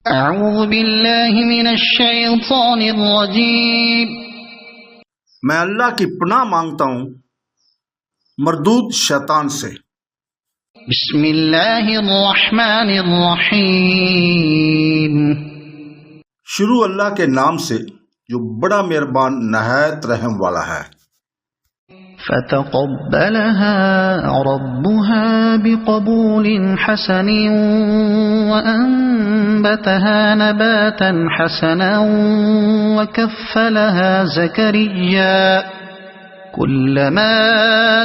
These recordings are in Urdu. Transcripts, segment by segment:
اعوذ باللہ من الشیطان الرجیم میں اللہ کی پناہ مانگتا ہوں مردود شیطان سے۔ بسم اللہ الرحمن الرحیم شروع اللہ کے نام سے جو بڑا مہربان نہایت رحم والا ہے۔ فتقبلها ربها بقبول حسن وأنبتها نباتا حسنا وكفلها زكريا كلما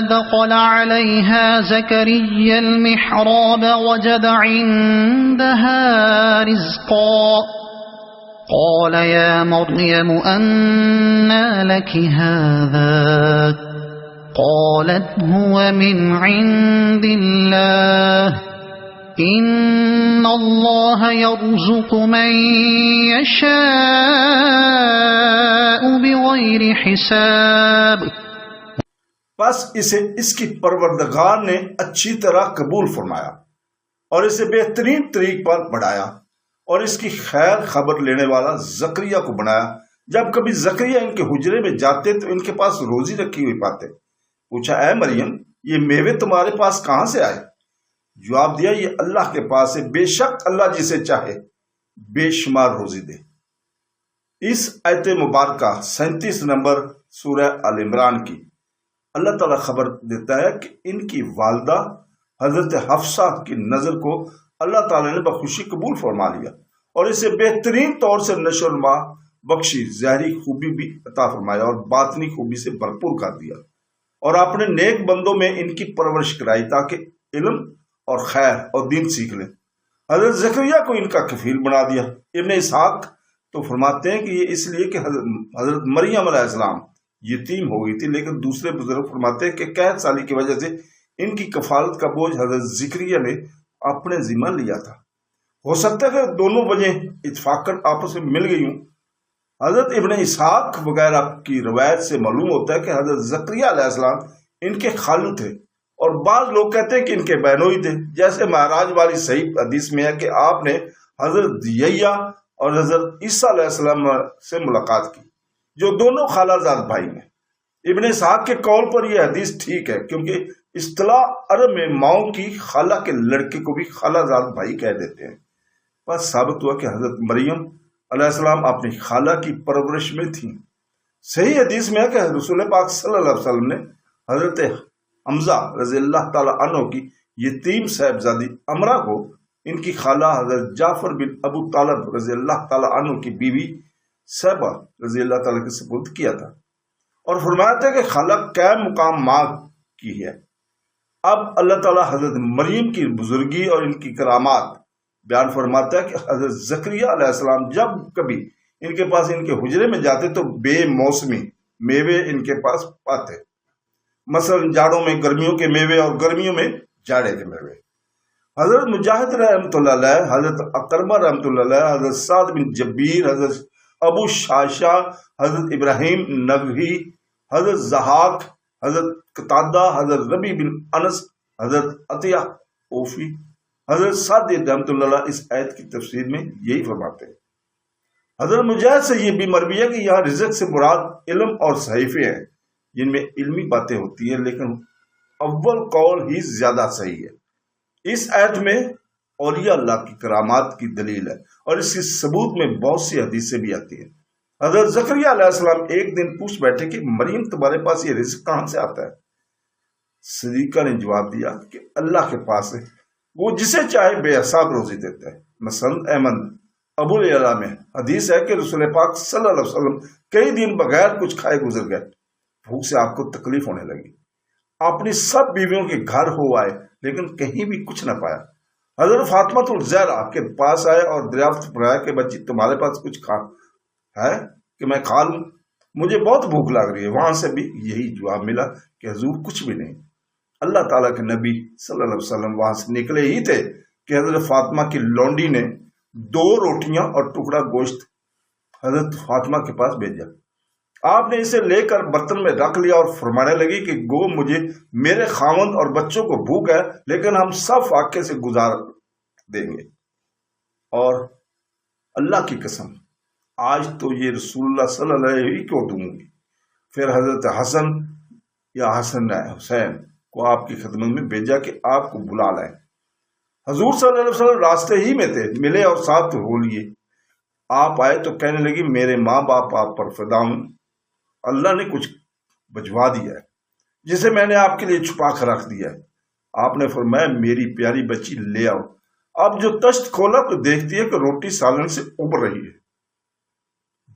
دخل عليها زكريا المحراب وجد عندها رزقا قال يا مريم أنى لك هذا قالت هو من عند الله إن الله يرزق من يشاء بغير حساب۔ بس اسے اس کی پروردگار نے اچھی طرح قبول فرمایا اور اسے بہترین طریق پر بڑھایا اور اس کی خیر خبر لینے والا زکریا کو بنایا۔ جب کبھی زکریا ان کے حجرے میں جاتے تو ان کے پاس روزی رکھی ہوئی پاتے۔ پوچھا اے مریم یہ میوے تمہارے پاس کہاں سے آئے؟ جواب دیا یہ اللہ کے پاس ہے، بے شک اللہ جسے چاہے بے شمار روزی دے۔ اس آیت مبارکہ 37 نمبر سورہ آل عمران کی اللہ تعالیٰ خبر دیتا ہے کہ ان کی والدہ حضرت حفصہ کی نظر کو اللہ تعالیٰ نے بخوشی قبول فرما لیا اور اسے بہترین طور سے نشو و نما بخشی، ظاہری خوبی بھی عطا فرمایا اور باطنی خوبی سے بھرپور کر دیا، اور اپنے نیک بندوں میں ان کی پرورش کرائی تاکہ علم اور خیر اور دین سیکھ لیں۔ حضرت زکریا کو ان کا کفیل بنا دیا۔ ابن اسحاق تو فرماتے ہیں کہ یہ اس لیے کہ حضرت مریم علیہ السلام یتیم ہو گئی تھی، لیکن دوسرے بزرگ فرماتے ہیں کہ قحط سالی کی وجہ سے ان کی کفالت کا بوجھ حضرت زکریا نے اپنے ذمہ لیا تھا۔ ہو سکتا ہے کہ دونوں وجہ اتفاقاً آپس میں مل گئی ہوں۔ حضرت ابن اسحاق وغیرہ کی روایت سے معلوم ہوتا ہے کہ حضرت زکریا علیہ السلام ان کے خالو تھے، اور بعض لوگ کہتے ہیں کہ ان کے بہنوئی تھے، جیسے معراج والی صحیح حدیث میں ہے کہ آپ نے حضرت یحییٰ اور حضرت عیسیٰ علیہ السلام سے ملاقات کی، جو دونوں خالہ زاد بھائی ہیں۔ ابن اسحاق کے قول پر یہ حدیث ٹھیک ہے، کیونکہ اصطلاح عرب میں ماؤں کی خالہ کے لڑکے کو بھی خالہ زاد بھائی کہہ دیتے ہیں۔ بس ثابت ہوا کہ حضرت مریم علیہ السلام اپنی خالہ کی پرورش میں تھیں۔ صحیح حدیث میں ہے کہ رسول پاک صلی اللہ علیہ وسلم نے حضرت حمزہ رضی اللہ تعالی عنہ کی یتیم صاحبزادی امرہ کو ان کی خالہ حضرت جعفر بن ابو طالب رضی اللہ تعالی عنہ کی بیوی صحبہ رضی اللہ تعالی کے سپرد کیا تھا، اور فرمایا تھا کہ خالہ قائم مقام ماں کی ہے۔ اب اللہ تعالیٰ حضرت مریم کی بزرگی اور ان کی کرامات بیان فرماتا ہے کہ حضرت زکریا علیہ السلام جب کبھی ان کے پاس ان کے حجرے میں جاتے تو بے موسمی میوے ان کے پاس پاتے، مثلا جاڑوں میں گرمیوں کے میوے اور گرمیوں میں جاڑے کے میوے۔ حضرت مجاہد رحمۃ اللہ علیہ، حضرت اکرمہ رحمۃ اللہ علیہ، حضرت سعد بن جبیر، حضرت ابو شاشا، حضرت ابراہیم نغوی، حضرت ضحاک، حضرت قتادہ، حضرت ربی بن انس، حضرت عطیہ اوفی، حضرت سعد رحمۃ اللہ علیہ اس آیت کی تفسیر میں یہی فرماتے ہیں۔ حضرت مجاہد سے یہ بھی مروی ہے کہ یہاں رزق سے مراد علم اور صحیفے ہیں جن میں علمی باتیں ہوتی ہیں، لیکن اول قول ہی زیادہ صحیح ہے۔ اس آیت میں اولیاء اللہ کی کرامات کی دلیل ہے، اور اس کی ثبوت میں بہت سی حدیثیں بھی آتی ہیں۔ حضرت زکریا علیہ السلام ایک دن پوچھ بیٹھے کہ مریم تمہارے پاس یہ رزق کہاں سے آتا ہے؟ صدیقہ نے جواب دیا کہ اللہ کے پاس ہے، وہ جسے چاہے بے حساب روزی دیتا ہے۔ مثلا احمد ابو الاعلیٰ میں حدیث ہے کہ رسول پاک صلی اللہ علیہ وسلم کئی دن بغیر کچھ کھائے گزر گئے، بھوک سے آپ کو تکلیف ہونے لگی، اپنی سب بیویوں کے گھر ہو آئے لیکن کہیں بھی کچھ نہ پایا۔ حضرت فاطمہ الزہرا کے پاس آئے اور دریافت فرمایا کہ بچی تمہارے پاس کچھ ہے کہ میں کھا لوں؟ مجھے بہت بھوک لگ رہی ہے۔ وہاں سے بھی یہی جواب ملا کہ حضور کچھ بھی نہیں۔ اللہ تعالیٰ کے نبی صلی اللہ علیہ وسلم وہاں سے نکلے ہی تھے کہ حضرت فاطمہ کی لونڈی نے 2 روٹیاں اور ٹکڑا گوشت حضرت فاطمہ کے پاس بھیجا۔ آپ نے اسے لے کر برتن میں رکھ لیا اور فرمانے لگی کہ گو مجھے میرے خاوند اور بچوں کو بھوک ہے، لیکن ہم سب فاقے سے گزار دیں گے۔ اور اللہ کی قسم آج تو یہ رسول اللہ صلی اللہ علیہ وسلم کو دوں گی۔ پھر حضرت حسن یا حسن حسین کو آپ کی خدمت میں بھیجا کہ آپ کو بلا لائیں۔ حضور صلی اللہ علیہ وسلم راستے ہی میں تھے، ملے اور ساتھ ہو لیے۔ آپ آئے تو کہنے لگی میرے ماں باپ آپ پر فدا ہوں، اللہ نے کچھ بھجوا دیا ہے جسے میں نے آپ کے لیے چھپا کر رکھ دیا ہے۔ آپ نے فرمایا میری پیاری بچی لے آؤ۔ اب جو تشت کھولا تو دیکھتی ہے کہ روٹی سالن سے ابل رہی ہے۔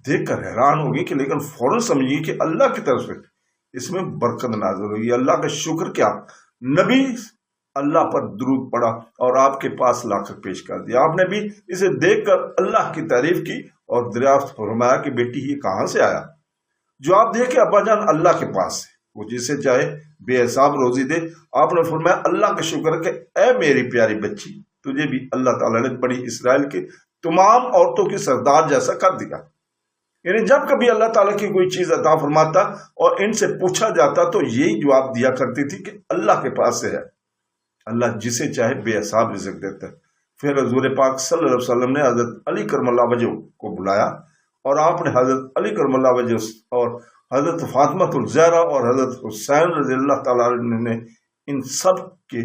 دیکھ کر حیران ہوگی کہ لیکن فوراً سمجھیے کہ اللہ کی طرف سے اس میں برکت نازل ہوئی۔ اللہ کا شکر کیا، نبی اللہ پر درود پڑا اور آپ کے پاس لا کر پیش کر دیا۔ آپ نے بھی اسے دیکھ کر اللہ کی تعریف کی اور دریافت فرمایا کہ بیٹی یہ کہاں سے آیا؟ جو آپ دیکھے ابا جان اللہ کے پاس سے، وہ جسے چاہے بے حساب روزی دے۔ آپ نے فرمایا اللہ کا شکر کہ اے میری پیاری بچی تجھے بھی اللہ تعالیٰ نے بنی اسرائیل کے تمام عورتوں کی سردار جیسا کر دیا۔ یعنی جب کبھی اللہ تعالیٰ کی کوئی چیز عطا فرماتا اور ان سے پوچھا جاتا تو یہی جواب دیا کرتی تھی کہ اللہ کے پاس سے ہے، اللہ جسے چاہے بے حساب رزق دیتا ہے۔ پھر حضور پاک صلی اللہ علیہ وسلم نے حضرت علی کرم اللہ وجہ کو بلایا اور آپ نے حضرت علی کرم اللہ وجہ اور حضرت فاطمہ الزہرا اور حضرت حسین رضی اللہ تعالیٰ عنہ نے ان سب کے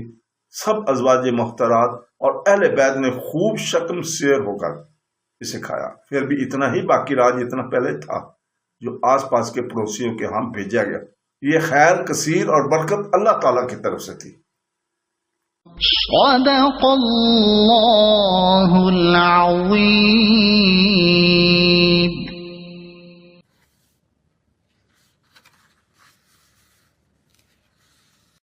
سب ازواج محترات اور اہل بیت نے خوب شکم سیر ہو کر اسے کھایا۔ پھر بھی اتنا ہی باقی رہا جتنا پہلے تھا جو آس پاس کے پڑوسیوں کے ہاں بھیجا گیا۔ یہ خیر کثیر اور برکت اللہ تعالیٰ کی طرف سے تھی۔ صدق اللہ العظیم۔